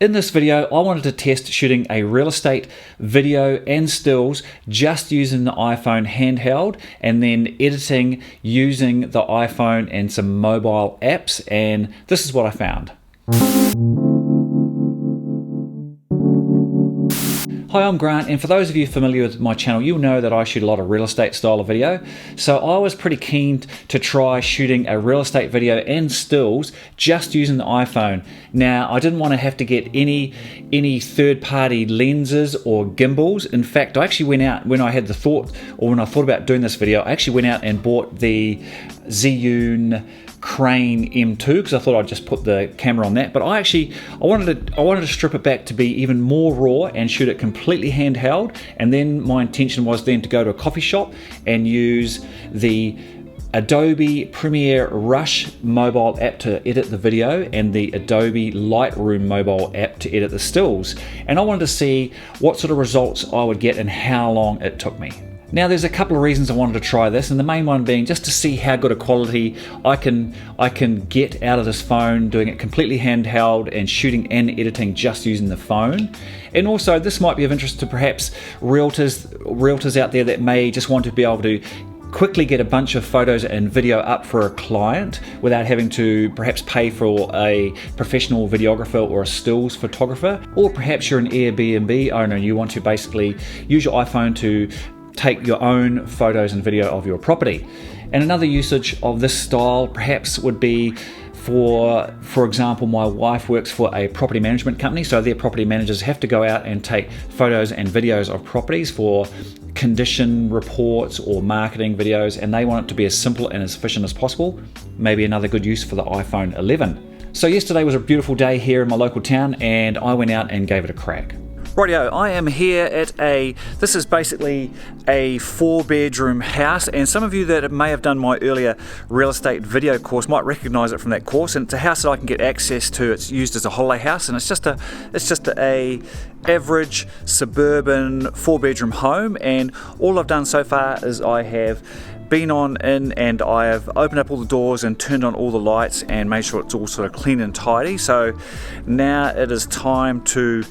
In this video, I wanted to test shooting a real estate video and stills just using the iPhone handheld and then editing using the iPhone and some mobile apps, and this is what I found. Hi, I'm Grant, and for those of you familiar with my channel, you'll know that I shoot a lot of real estate style of video. So I was pretty keen to try shooting a real estate video and stills just using the iPhone. Now, I didn't want to have to get any third-party lenses or gimbals. In fact, I actually went out when I thought about doing this video, I actually went out and bought the Zhiyun Crane M2 because I thought I'd just put the camera on that, but I wanted to strip it back to be even more raw and shoot it completely handheld. And then my intention was then to go to a coffee shop and use the Adobe Premiere Rush mobile app to edit the video and the Adobe Lightroom mobile app to edit the stills. And I wanted to see what sort of results I would get and how long it took me. Now, there's a couple of reasons I wanted to try this, and the main one being just to see how good a quality I can get out of this phone doing it completely handheld and shooting and editing just using the phone. And also, this might be of interest to perhaps realtors out there that may just want to be able to quickly get a bunch of photos and video up for a client without having to perhaps pay for a professional videographer or a stills photographer. Or perhaps you're an Airbnb owner and you want to basically use your iPhone to take your own photos and video of your property. And another usage of this style perhaps would be for example, my wife works for a property management company, so their property managers have to go out and take photos and videos of properties for condition reports or marketing videos, and they want it to be as simple and as efficient as possible. Maybe another good use for the iPhone 11. So yesterday was a beautiful day here in my local town, and I went out and gave it a crack. Rightio, I am here at this is basically a 4-bedroom house, and some of you that may have done my earlier real estate video course might recognize it from that course. And it's a house that I can get access to. It's used as a holiday house, and it's just a average suburban 4-bedroom home. And all I've done so far is I have been on in and I have opened up all the doors and turned on all the lights and made sure it's all sort of clean and tidy. So now it is time to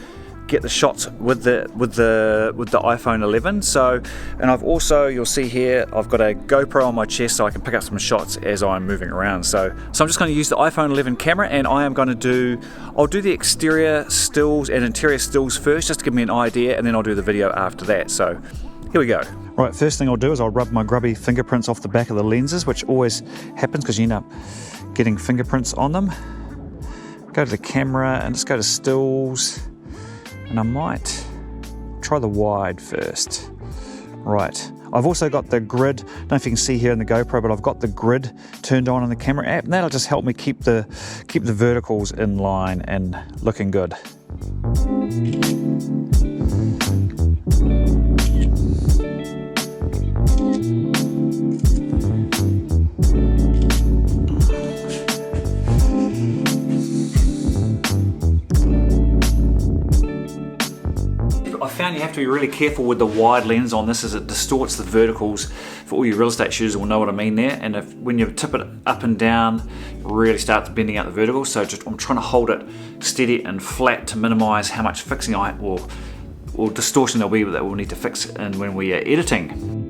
get the shots with the iPhone 11. So, and I've also, you'll see here, I've got a GoPro on my chest so I can pick up some shots as I'm moving around. So I'm just going to use the iPhone 11 camera, and I'll do the exterior stills and interior stills first just to give me an idea, and then I'll do the video after that. So here we go. Right, first thing I'll do is I'll rub my grubby fingerprints off the back of the lenses, which always happens because you end up getting fingerprints on them. Go to the camera and just go to stills. And I might try the wide first. Right, I've also got the grid, I don't know if you can see here in the GoPro, but I've got the grid turned on in the camera app, and that'll just help me keep the verticals in line and looking good. You have to be really careful with the wide lens on this, as it distorts the verticals. For all you real estate shooters will know what I mean there. And when you tip it up and down, it really starts bending out the verticals. So I'm trying to hold it steady and flat to minimize how much fixing or distortion there'll be that we'll need to fix in when we are editing.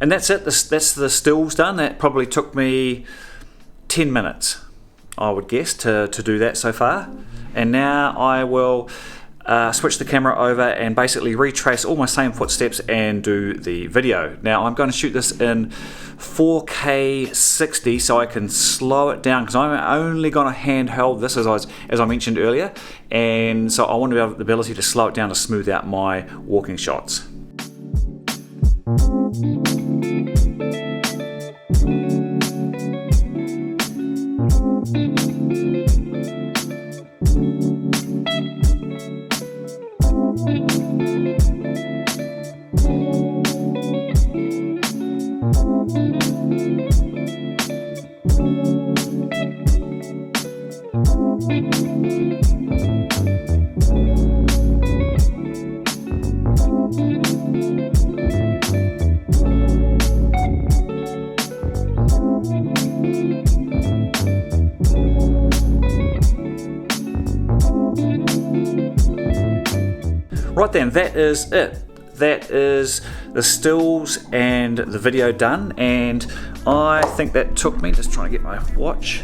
And that's it, that's the stills done. That probably took me 10 minutes, I would guess, to do that so far. And now I will switch the camera over and basically retrace all my same footsteps and do the video. Now I'm going to shoot this in 4K 60 so I can slow it down, because I'm only going to handheld this as I mentioned earlier, and so I want to have the ability to slow it down to smooth out my walking shots. Right then, that is it. That is the stills and the video done, and I think that took me, just trying to get my watch,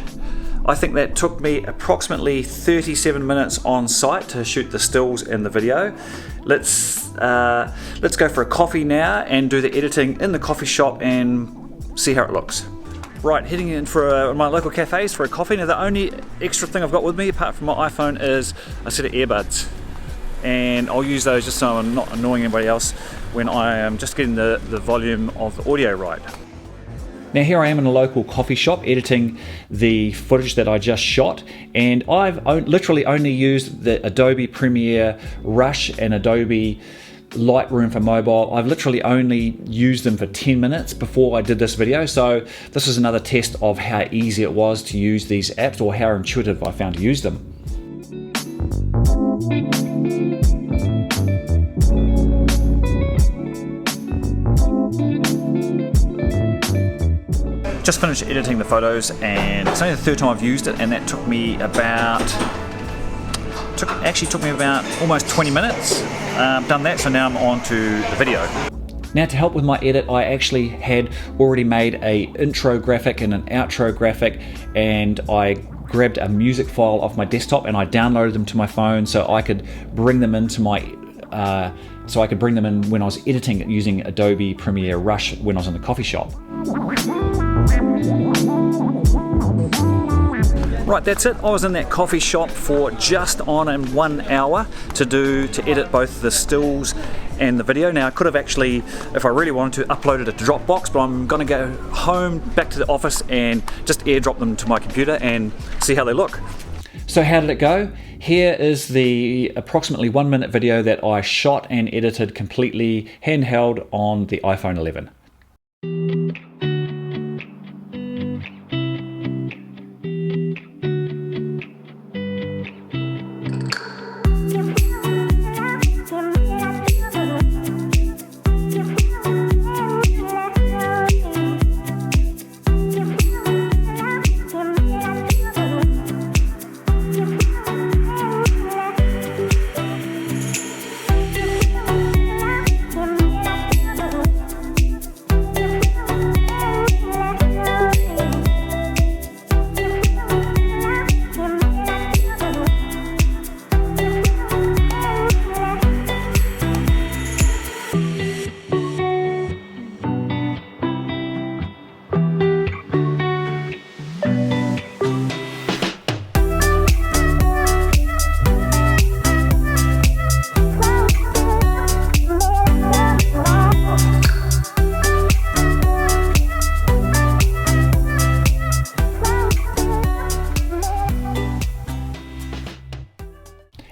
I think that took me approximately 37 minutes on site to shoot the stills and the video. Let's go for a coffee now and do the editing in the coffee shop and see how it looks. Right, heading in for my local cafes for a coffee. Now the only extra thing I've got with me apart from my iPhone is a set of earbuds, and I'll use those just so I'm not annoying anybody else when I am just getting the volume of the audio right. Now here I am in a local coffee shop editing the footage that I just shot, and I've literally only used the Adobe Premiere Rush and Adobe Lightroom for mobile. I've literally only used them for 10 minutes before I did this video, so this is another test of how easy it was to use these apps, or how intuitive I found to use them. Just finished editing the photos, and it's only the third time I've used it, and that took me about almost 20 minutes. Done that, so now I'm on to the video. Now to help with my edit, I actually had already made an intro graphic and an outro graphic, and I grabbed a music file off my desktop and I downloaded them to my phone so I could bring them into my when I was editing it using Adobe Premiere Rush when I was in the coffee shop. Right, that's it. I was in that coffee shop for just on in 1 hour to edit both the stills and the video. Now I could have actually, if I really wanted to, uploaded it to Dropbox, but I'm going to go home, back to the office, and just airdrop them to my computer and see how they look. So how did it go? Here is the approximately 1 minute video that I shot and edited completely handheld on the iPhone 11.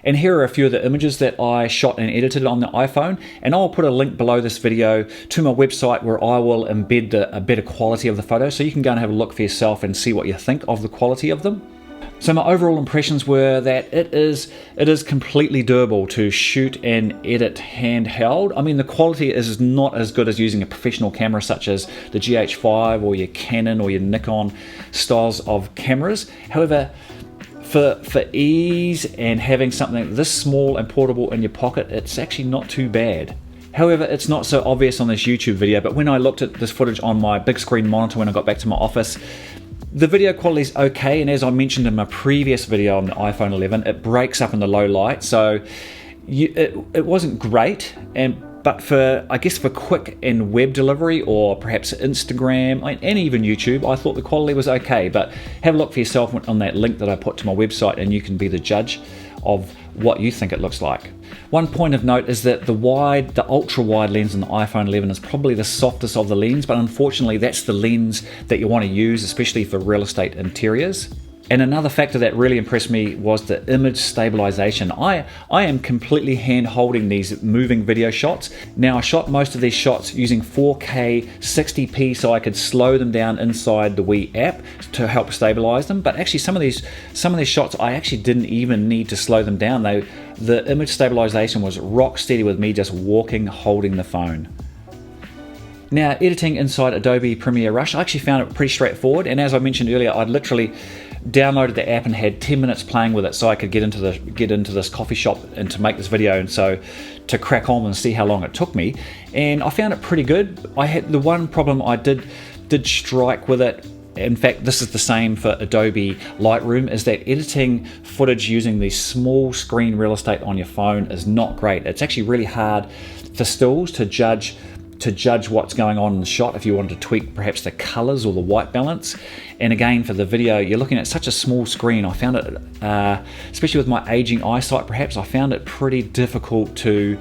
And here are a few of the images that I shot and edited on the iPhone, and I'll put a link below this video to my website where I will embed a better quality of the photos, so you can go and have a look for yourself and see what you think of the quality of them. So my overall impressions were that it is completely doable to shoot and edit handheld. I mean, the quality is not as good as using a professional camera such as the GH5 or your Canon or your Nikon styles of cameras. However, for ease and having something this small and portable in your pocket, it's actually not too bad. However, it's not so obvious on this YouTube video, but when I looked at this footage on my big screen monitor when I got back to my office, the video quality is okay, and as I mentioned in my previous video on the iPhone 11, it breaks up in the low light, so it wasn't great, but for quick and web delivery, or perhaps Instagram and even YouTube, I thought the quality was okay. But have a look for yourself on that link that I put to my website, and you can be the judge of what you think it looks like. One point of note is that the ultra wide lens in the iPhone 11 is probably the softest of the lens, but unfortunately that's the lens that you want to use, especially for real estate interiors. And another factor that really impressed me was the image stabilization. I am completely hand holding these moving video shots. Now I shot most of these shots using 4K 60p so I could slow them down inside the Wii app to help stabilize them. But actually some of these shots I actually didn't even need to slow them down. The image stabilization was rock steady with me just walking, holding the phone. Now, editing inside Adobe Premiere Rush, I actually found it pretty straightforward, and as I mentioned earlier, I'd literally downloaded the app and had 10 minutes playing with it so I could get into this coffee shop and to make this video, and so to crack on and see how long it took me. And I found it pretty good. I had the one problem I did strike with it. In fact, this is the same for Adobe Lightroom, is that editing footage using the small screen real estate on your phone is not great. It's actually really hard for stills to judge what's going on in the shot if you wanted to tweak perhaps the colors or the white balance. And again, for the video, you're looking at such a small screen. I found it, especially with my aging eyesight perhaps, I found it pretty difficult to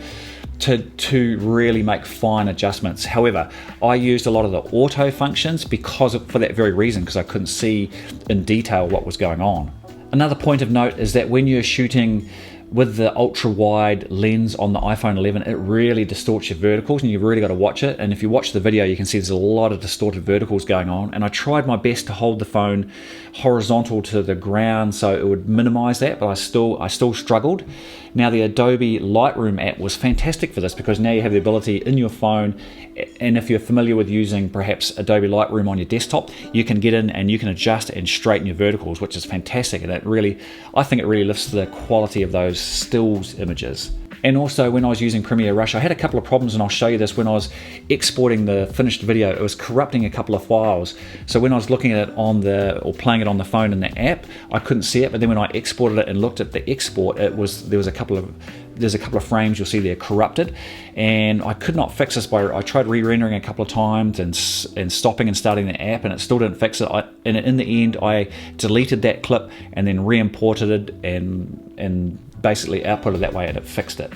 really make fine adjustments. However, I used a lot of the auto functions for that very reason, because I couldn't see in detail what was going on. Another point of note is that when you're shooting with the ultra wide lens on the iPhone 11, it really distorts your verticals, and you've really got to watch it. And if you watch the video, you can see there's a lot of distorted verticals going on, and I tried my best to hold the phone horizontal to the ground so it would minimize that, but I still struggled. Now, the Adobe Lightroom app was fantastic for this, because now you have the ability in your phone, and if you're familiar with using perhaps Adobe Lightroom on your desktop, you can get in and you can adjust and straighten your verticals, which is fantastic. And I think it really lifts the quality of those stills images. And also, when I was using Premiere Rush, I had a couple of problems, and I'll show you this. When I was exporting the finished video, it was corrupting a couple of files. So when I was looking at it or playing it on the phone in the app, I couldn't see it. But then when I exported it and looked at the export, there's a couple of frames you'll see they're corrupted, and I could not fix this. I tried re-rendering a couple of times and stopping and starting the app, and it still didn't fix it. And in the end, I deleted that clip and then re-imported it and basically outputted that way, and it fixed it.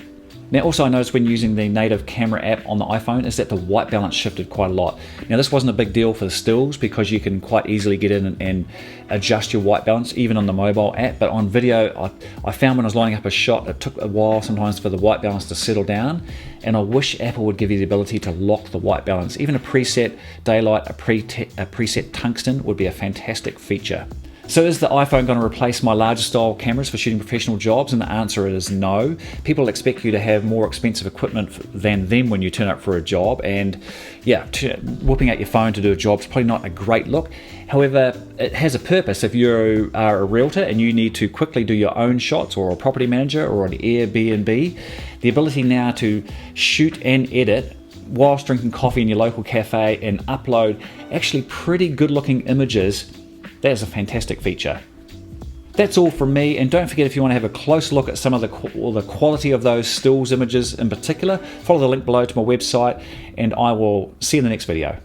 Now, also I noticed when using the native camera app on the iPhone is that the white balance shifted quite a lot. Now, this wasn't a big deal for the stills, because you can quite easily get in and adjust your white balance even on the mobile app, but on video I found when I was lining up a shot, it took a while sometimes for the white balance to settle down, and I wish Apple would give you the ability to lock the white balance. Even a preset daylight, a preset tungsten would be a fantastic feature. So is the iPhone going to replace my larger style cameras for shooting professional jobs? And the answer is no. People expect you to have more expensive equipment than them when you turn up for a job, and yeah, whipping out your phone to do a job is probably not a great look. However, it has a purpose. If you are a realtor and you need to quickly do your own shots, or a property manager, or an Airbnb, the ability now to shoot and edit whilst drinking coffee in your local cafe and upload actually pretty good looking images, that is a fantastic feature. That's all from me, and don't forget, if you want to have a close look at some of the quality of those stills images in particular, follow the link below to my website, and I will see you in the next video.